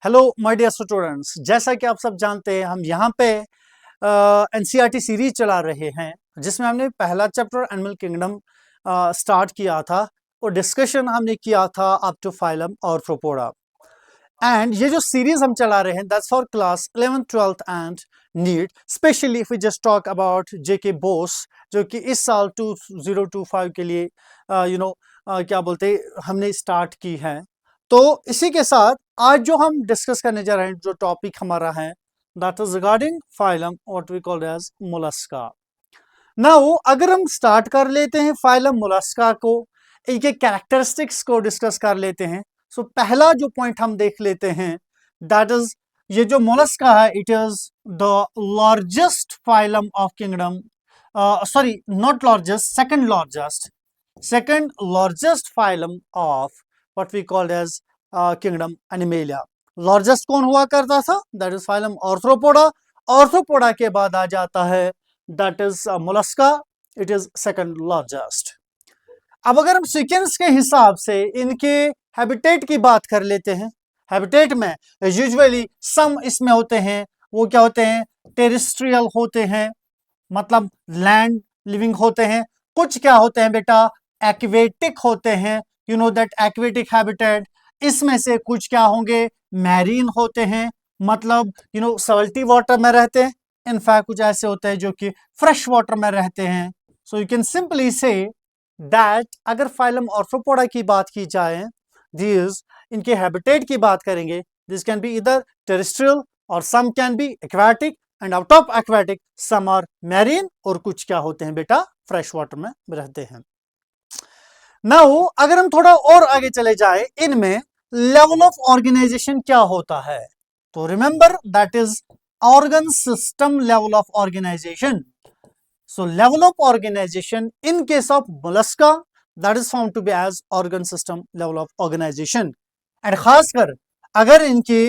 Hello my dear students, जैसा कि आप सब जानते हैं हम यहाँ पे एनसीईआरटी सीरीज चला रहे हैं जिसमें हमने पहला चैप्टर एनिमल किंगडम स्टार्ट किया था और डिस्कशन हमने किया था up to phylum arthropoda. And ये जो सीरीज हम चला रहे हैं that's for class 11th 12th and NEET, specially if we just talk about JK BOSE जो कि इस साल 2025 के लिए क्या बोलते हमने स्टार्ट की है। तो इसी के साथ आज जो हम डिस्कस करने जा रहे हैं, जो टॉपिक हमारा है that is regarding phylum what we call as Mollusca. Now अगर हम स्टार्ट कर लेते हैं फाइलम मोलस्का को, इनके कैरेक्टरिस्टिक्स को डिस्कस कर लेते हैं। सो पहला जो पॉइंट हम देख लेते हैं दैट इज ये जो मोलस्का है it is the largest phylum of kingdom, sorry not largest, second largest phylum of what we called as kingdom Animalia. Largest कौन हुआ करता था? That is phylum Arthropoda. Arthropoda के बाद आ जाता है that is Mollusca, it is second largest. अब अगर हम सीक्वेंस के हिसाब से इनके हैबिटेट की बात कर लेते हैं, हैबिटेट में यूजुअली सम इसमें होते हैं, वो क्या होते हैं? टेरेस्ट्रियल होते हैं, मतलब लैंड लिविंग होते हैं। कुछ क्या होते हैं बेटा? एक्वेटिक होते हैं, you know that aquatic habitat. इसमें से कुछ क्या होंगे? मैरीन होते हैं, मतलब सल्टी वाटर में रहते हैं। इनफैक्ट कुछ ऐसे होते हैं जो कि फ्रेश वाटर में रहते हैं। So you can simply say that अगर फाइलम आर्थ्रोपोडा की बात की जाए, दिस इनके हैबिटेट की बात करेंगे, दिस कैन बी इधर टेरेस्ट्रियल और some can be aquatic and out of aquatic some are marine, और कुछ क्या होते हैं बेटा? फ्रेश वाटर में रहते हैं। नाउ अगर हम थोड़ा और आगे चले जाए, इनमें लेवल ऑफ ऑर्गेनाइजेशन क्या होता है? तो remember that is organ system level of organization. So level of organization in case of mollusca that is found to be as organ system level of organization। and खासकर अगर इनके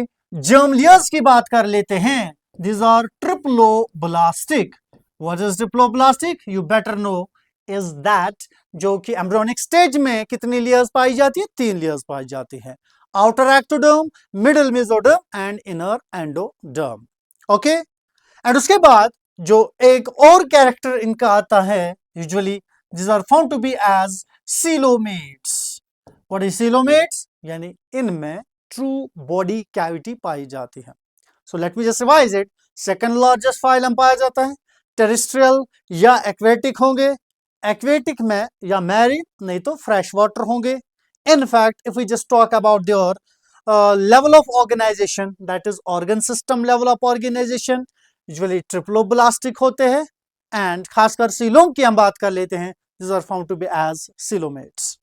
germ layers की बात कर लेते हैं, these are triploblastic। what is triploblastic? you better know is that जो कि embryonic stage में कितनी layers पाई जाती है? 3 layers पाई जाती है, outer ectoderm, middle mesoderm and inner endoderm। Okay and उसके बाद जो एक और कैरेक्टर इनका आता है, usually this are found to be as coelomates. What is coelomates? यानी इनमें ट्रू बॉडी कैविटी पाई जाती है। So let me just revise it. Second largest phylum पाया जाता है, टेरेस्ट्रियल या एक्वेटिक होंगे, एक्वेटिक में या मैरीन नहीं तो फ्रेश वाटर होंगे। In fact if we just talk about their level of organization that is organ system level of organization, usually triploblastic होते हैं। एंड खासकर सीलोम की हम बात कर लेते हैं, this are found to be as coelomates.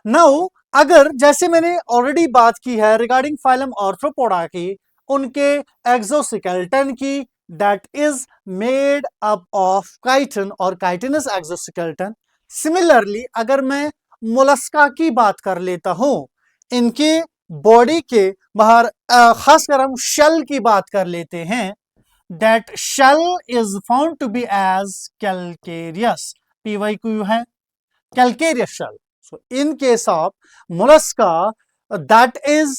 Now अगर जैसे मैंने ऑलरेडी बात की है रिगार्डिंग फाइलम आर्थ्रोपोडा की, उनके एक्सोस्केलेटन की, that is made up of chitin और काइटिनस एक्सोस्केलेटन। सिमिलरली अगर मैं मोलस्का की बात कर लेता हूं, इनके बॉडी के बाहर खासकर हम शेल की बात कर लेते हैं, that shell is found to be as calcareous, PYQ है calcareous shell। so in case of mollusca that is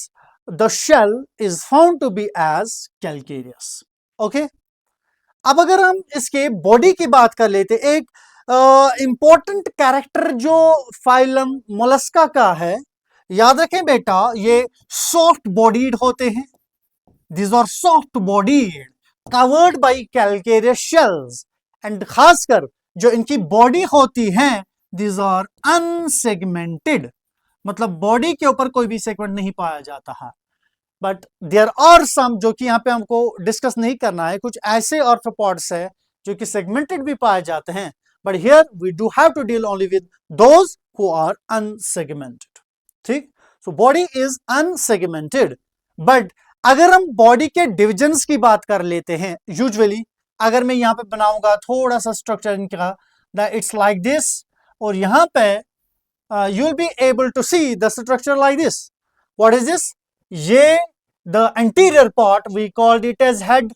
the shell is found to be as calcareous। okay अब अगर हम इसके बॉडी की बात कर लेते, एक इंपॉर्टेंट कैरेक्टर जो फाइलम मोलस्का का है, याद रखें बेटा, ये सॉफ्ट बॉडीड होते हैं, these are soft bodied covered by calcareous shells। And खासकर जो इनकी बॉडी होती है these are unsegmented, मतलब बॉडी के ऊपर कोई भी सेगमेंट नहीं पाया जाता है। बट देयर आर सम, जो कि यहाँ पे हमको डिस्कस नहीं करना है, कुछ ऐसे आर्थ्रोपॉड्स है जो कि सेगमेंटेड भी पाए जाते हैं, but here we do have to deal only with those who are unsegmented. ठीक, so body is unsegmented. But अगर हम बॉडी के डिविजन्स की बात कर लेते हैं, यूजुअली अगर मैं यहाँ पे बनाऊंगा थोड़ा सा स्ट्रक्चर इनका, दैट इट्स लाइक दिस, और यहाँ पे you will be able to see the structure like this. What is this? ये the anterior part we called it as head.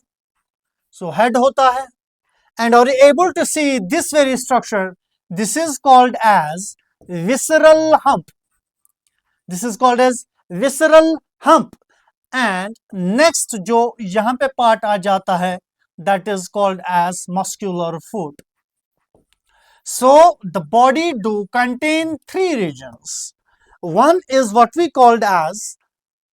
So head होता है, and are able to see this very structure, this is called as visceral hump. This is called as visceral hump. And next जो यहां पे part आ जाता है that is called as muscular foot. So the body do contain three regions. One is what we called as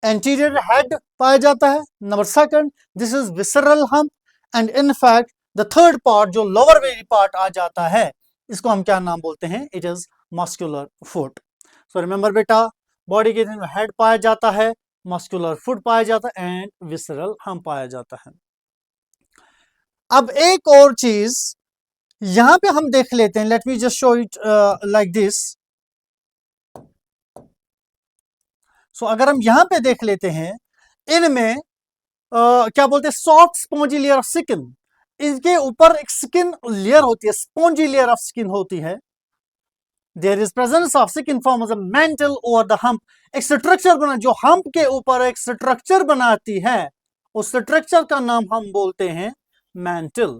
anterior head पाया जाता है. Number second, this is visceral hump, and in fact the third part जो lower belly part आ जाता है इसको हम क्या नाम बोलते हैं? It is muscular foot. So remember बेटा, body के head पाया जाता है, muscular foot पाया जाता है and visceral hump पाया जाता है. अब एक और चीज यहां पे हम देख लेते हैं. Let me just show it like this. So अगर हम यहां पे देख लेते हैं, इनमें क्या बोलते हैं, soft spongy layer of skin. इनके ऊपर एक स्किन लेयर होती है, स्पॉन्जी लेयर ऑफ स्किन होती है. There is presence of skin form as a mantle over the hump. एक स्ट्रक्चर बना जो हम्प के ऊपर एक स्ट्रक्चर बनाती है, उस स्ट्रक्चर का नाम हम बोलते हैं mantle.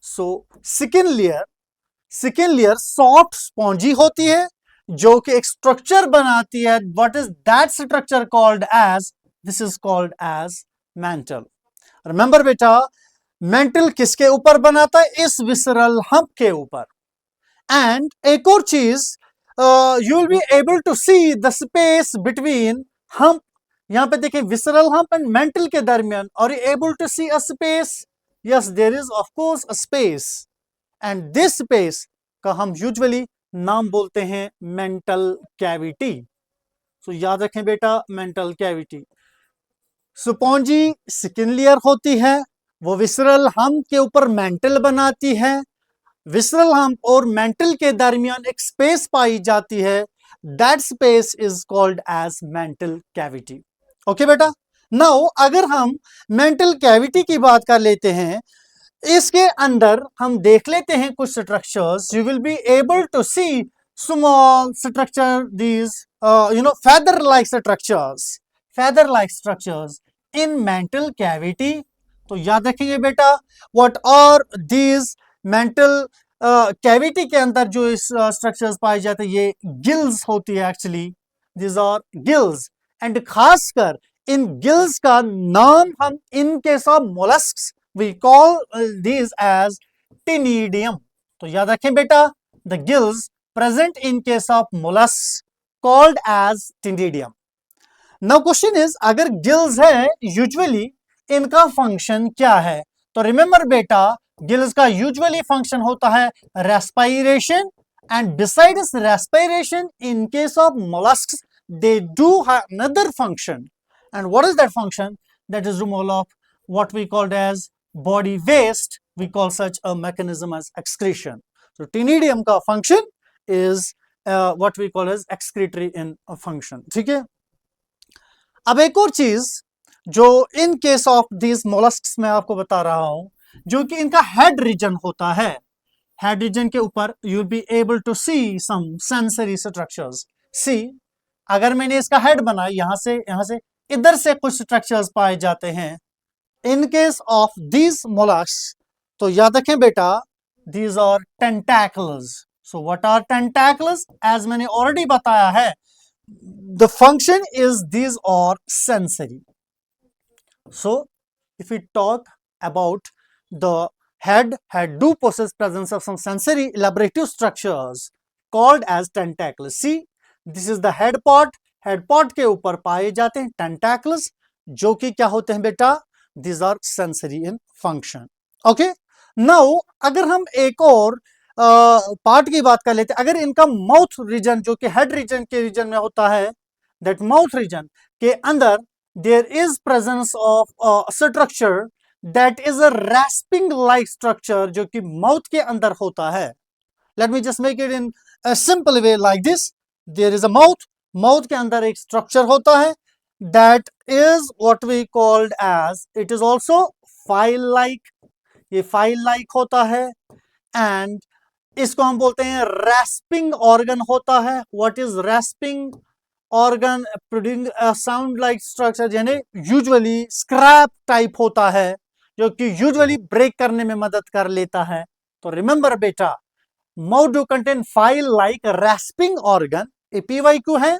So skin layer soft spongy होती है जो कि एक स्ट्रक्चर बनाती है. What is that structure called as? This is called as mantle. Remember बेटा, मेंटल किसके ऊपर बनाता है? इस विसरल हम्प के ऊपर. एंड एक और चीज, you will be able to see the space between hump. यहां पे देखिए विसरल हम्प एंड मेंटल के दरमियान. और you able to see a space? Yes, there is of course a space, and this space का हम usually नाम बोलते हैं mental cavity. So याद रखें बेटा, mental cavity. Spongy skin layer होती है, वो विसरल हम्प के ऊपर मेंटल बनाती है. विसरल हम्प और मेंटल के दरमियान एक स्पेस पाई जाती है. That space is called as mantle cavity. Okay बेटा. नाउ अगर हम मेंटल कैविटी की बात कर लेते हैं, इसके अंदर हम देख लेते हैं कुछ structures. You will be able to see small structure, these feather like structures in mental cavity. तो याद रखेंगे बेटा, what are these mental cavity के अंदर जो इस स्ट्रक्चर्स पाए जाते हैं, ये गिल्स होती है. Actually these are gills, and खासकर इन गिल्स का नाम हम in case of molluscs we call this as ctenidium. तो याद रखें बेटा, the gills present in case of molluscs called as ctenidium. Now question is, अगर गिल्स है यूजुअली इनका फंक्शन क्या है? तो रिमेंबर बेटा, गिल्स का यूजुअली फंक्शन होता है respiration, and besides respiration in case of molluscs they do have another function. And what is that function? That is removal of what we called as body waste. We call such a mechanism as excretion. So tinidium का function is what we call as excretory in a function. ठीक है. अब एक और चीज जो इन case of this molluscs में आपको बता रहा हूं, जो कि इनका हेड रीजन होता है. हेड रीजन के ऊपर you will be able to see some sensory structures. See, अगर मैंने इसका हेड बनाया, यहां से इधर से कुछ स्ट्रक्चर्स पाए जाते हैं. In case of these molluscs, तो याद रखें बेटा, these are tentacles. So what are tentacles? As मैंने ऑलरेडी बताया है, the function is these are sensory. So if we talk about the head do possess presence of some sensory elaborative structures called as tentacles. See, this is the head part. Head part के ऊपर पाए जाते हैं टेंटैकल्स, जो कि क्या होते हैं बेटा? This are sensory in function. Okay. Now अगर हम एक और पार्ट की बात कर लेते हैं, अगर इनका माउथ रीजन जो कि हेड रीजन के रीजन में होता है, दैट माउथ रीजन के अंदर there is presence of structure that is a rasping like structure, जो कि माउथ के अंदर होता है. Let me just make it in a simple way like this. There is a mouth के अंदर एक स्ट्रक्चर होता है, that is what we called as, it is also file like. ये file like होता है, and इसको हम बोलते हैं rasping organ होता है. What is rasping organ? Producing a sound like structure, यानी usually scrap type होता है, जो कि usually break करने में मदद कर लेता है. तो remember बेटा, mouth do contain file like rasping organ, APYQ है,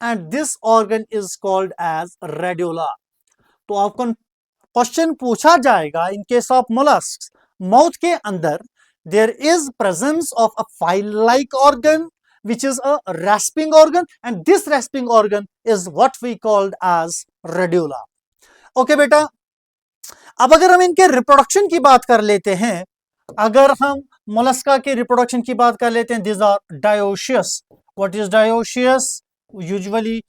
and this organ is called as radula. तो आपको क्वेश्चन पूछा जाएगा in case of mollusc, mouth के अंदर there is presence of a file like organ which is a rasping organ, and this rasping organ is what we called as radula. Okay बेटा, अब अगर हम इनके रिप्रोडक्शन की बात कर लेते हैं, अगर हम मोलस्का के रिप्रोडक्शन की बात कर लेते हैं, this are dioecious. What is dioecious? Usually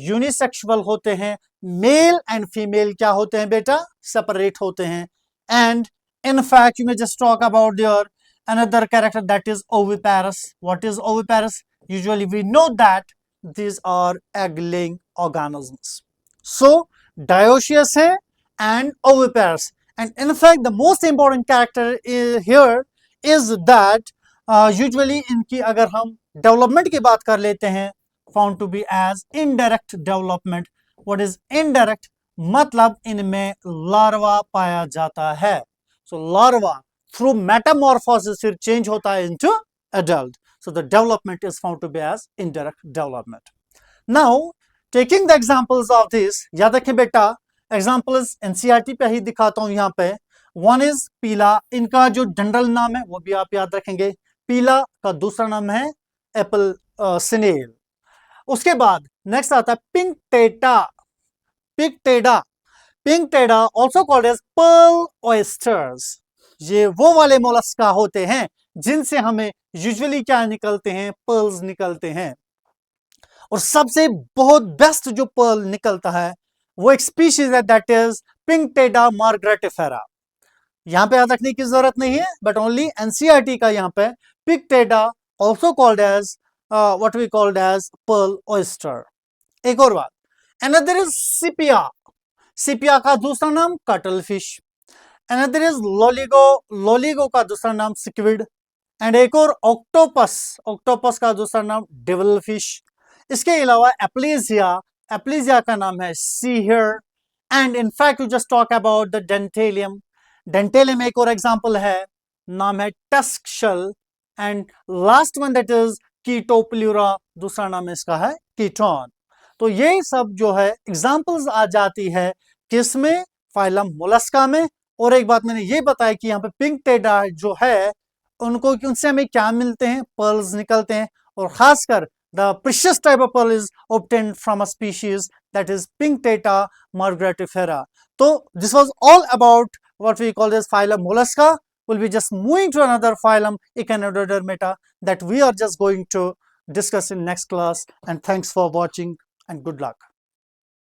unisexual होते हैं, मेल एंड फीमेल क्या होते हैं बेटा? सेपरेट होते हैं. And in fact you may just talk about there another character, that is oviparous. What is oviparous? Usually we know that these are egg-laying organisms. So dioecious है and oviparous. And in fact the most important character here is that usually इनकी अगर हम development की बात कर लेते हैं, found to be as indirect development. What is indirect? मतलब इनमें larva पाया जाता है. So larva through metamorphosis फिर change होता है into adult. So the development is found to be as indirect development. Now taking the examples of this, याद रखें बेटा, examples NCERT पे ही दिखाता हूं यहाँ पे. One is पीला, इनका जो जनरल नाम है वो भी आप याद रखेंगे. पीला का दूसरा नाम है एप्पल सिनेल. उसके बाद नेक्स्ट आता है Pinctada. Pinctada, Pinctada also called as pearl oysters. ये वो वाले मोलस्का होते हैं जिनसे हमें यूजुअली क्या निकलते हैं? पर्ल्स निकलते हैं. और सबसे बहुत बेस्ट जो पर्ल निकलता है वो एक स्पीशीज है, दैट इज पिंक टेडा मार्गरेटिफेरा. यहां पे याद रखने की जरूरत नहीं है, बट ओनली एनसीईआरटी का यहां पे Pinctada also called as what we called as pearl oyster. एक और बात, अनदर इज सिपिया. सिपिया का दूसरा नाम cuttle fish. Another is loligo. Loligo का दूसरा नाम squid. एंड एक और octopus. Octopus का दूसरा नाम devilfish. इसके अलावा एप्लीजिया. एप्लीजिया का नाम है sea hare. And in fact you just talk about the dentalium. Dentalium एक और एग्जाम्पल है, नाम है tusk shell. And last one that is chaetopleura, दूसरा नाम इसका है कीटोन. तो ये सब जो है एग्जाम्पल्स आ जाती है किसमें? फाइलम मोलस्का में. और एक बात मैंने ये बताया कि यहाँ पे पिंक टेडा जो है उनको उनसे हमें क्या मिलते हैं? पर्ल्स निकलते हैं. और खासकर the precious type of pearl is obtained from a species that is Pinctada margaritifera. तो this was all about what we call this phylum Mollusca. We'll be just moving to another phylum, Echinodermata, that we are just going to discuss in next class. And thanks for watching and good luck.